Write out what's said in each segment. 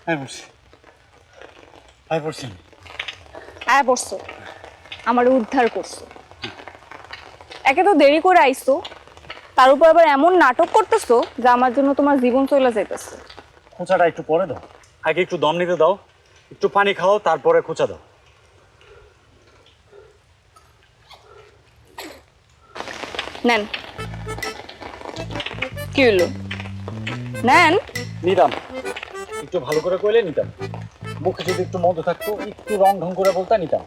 আয় পড়ছি আয় পড়ছি আয় পড়ছো, আমার উদ্ধার করছো। একে তো দেরি করে আইছো, তার উপর আবার এমন নাটক করতেছো যে আমার জন্য তোমার জীবন চলে যাইতেছে। খোঁচাটা একটু পরে দাও, আগে একটু দম নিতে দাও, একটু পানি খাও, তারপরে খোঁচা দাও। নেন। কি হলো? নেন। নিতাম, একটু ভালো করে কইলে নিতাম। মুখে যদি একটু মধু থাকতো, একটু রং ঢং করে বলতে নিতাম।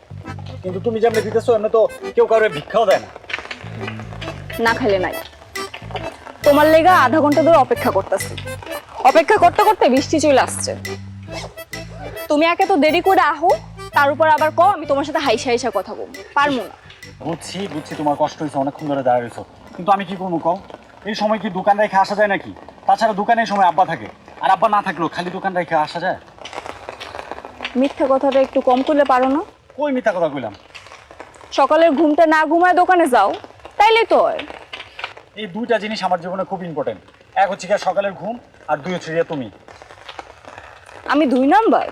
কিন্তু তুমি যেমনি দিতেছো এমনি তো কেউ কারো ভিক্ষাও দেয় না। না খেলে নাই। তোমার লেগা আধা ঘন্টা ধরে অপেক্ষা করতেছি। অপেক্ষা করতে করতে বৃষ্টি চলে আসছে। তুমি একে তো দেরি করে আহো, তার উপর আবার কও আমি তোমার সাথে হাইসা হাইসা কথা বলবো। পারবো না। বুঝছি বুঝছি, তোমার কষ্ট হয়েছে, অনেকক্ষণ ধরে দাঁড়িয়ে রয়েছো, কিন্তু আমি কি করবো কও? এই সময় কি দোকান রেখে আসা যায় নাকি? তাছাড়া দোকানে এই সময় আব্বা থাকে, আর আব্বা না থাকলেও খালি দোকান রেখে আসা যায়? মিথ্যা কথাটা একটু কম করলে পারো না? কই মিথ্যা কথা কইলাম? সকালের ঘুমটা না ঘুমায় দোকানে যাও, তাইলে তো হয়। এই দুইটা জিনিস আমার জীবনে খুব ইম্পর্টেন্ট। এক হচ্ছে গিয়ে সকালের ঘুম, আর দুই হচ্ছে গিয়ে তুমি। আমি 2 নাম্বার?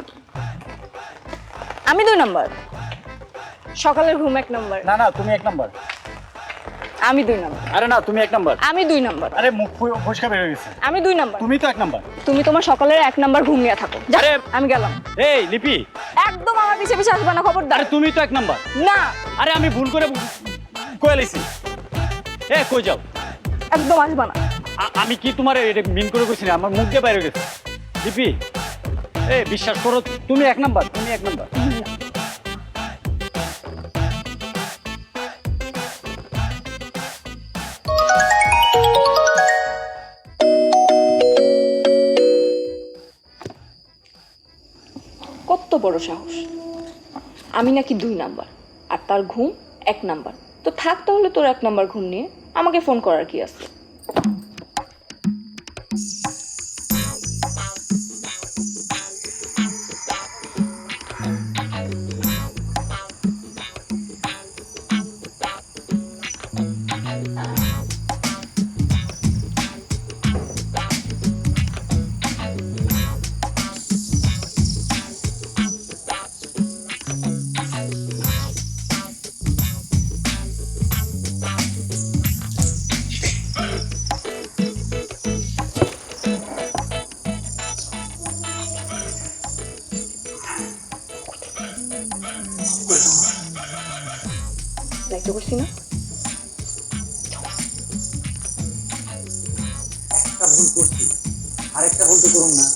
আমি 2 নাম্বার? সকালের ঘুম 1 নাম্বার? না না, তুমি 1 নাম্বার। আমি 2 নাম্বার? আরে না, তুমি 1 নাম্বার। আমি 2 নাম্বার? আরে মুখ পরিষ্কার বের হয়ে গেছে। আমি 2 নাম্বার? তুমি তো 1 নাম্বার। তুমি তোমার সকালের 1 নাম্বার ঘুম নিয়ে থাকো। আরে আমি গেলাম। এই লিপি, একদম আমার পিছে পিছে আসবে না, খবরদার। আরে তুমি তো 1 নাম্বার। না, আরে আমি ভুল করে কয়ে লাইছি। কই যাও? একদম আসবে না। আমি কি তোমার এটা মিন করে কইছি না? আমার মুখ দিয়ে বাইরে গেছে। লিপি, বিশ্বাস করো, তুমি 1 নাম্বার, তুমি 1 নাম্বার। কত বড় সাহস! আমি নাকি 2 নাম্বার, আর তার ঘুম 1 নাম্বার। তো থাক তাহলে তোর 1 নাম্বার ঘুম নিয়ে, আমাকে ফোন করার কি আছে? দেখতে পাচ্ছি না? একটা ভুল করছি, আরেকটা ভুল তো করুন না।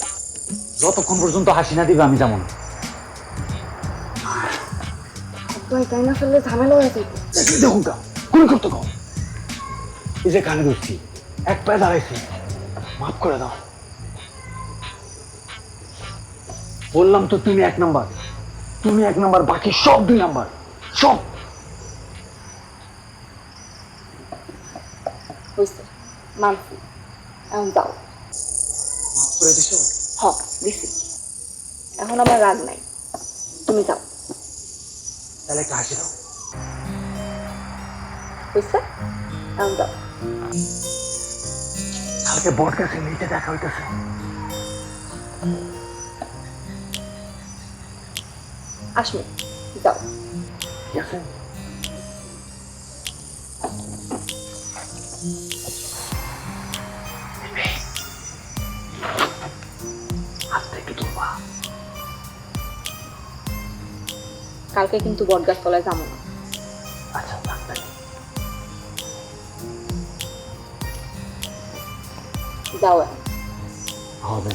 যতক্ষণ পর্যন্ত হাসি না দিবে আমি যাবো না। তাই না ফেললে ঝামেলা হয়ে যাবে। দেখুন কা কোন করতে কও? এই যে কানে ধরছি, এক পায়ে দাঁড়াইছি, মাফ করে দাও। বললাম তো তুমি 1 নাম্বার, তুমি 1 নাম্বার, বাকি সব 2 নাম্বার, সব। বুঝতে মানছি, এখন যাও। মাফ করে দিছো? হ, দিছি। এখন আমার রাগ নাই, তুমি যাও। তাহলে একটা হাসি দাও। বুঝছে? এখন যাও। কালকে বট গাছের নিচে দেখা হইতেছে। আসমি, যাও। ঠিক আছে? হাতটা একটু তুলবা। কালকে কিন্তু বটগাছ তলায় যাবো না। আচ্ছা, থাকতে যাও এখন। হবে।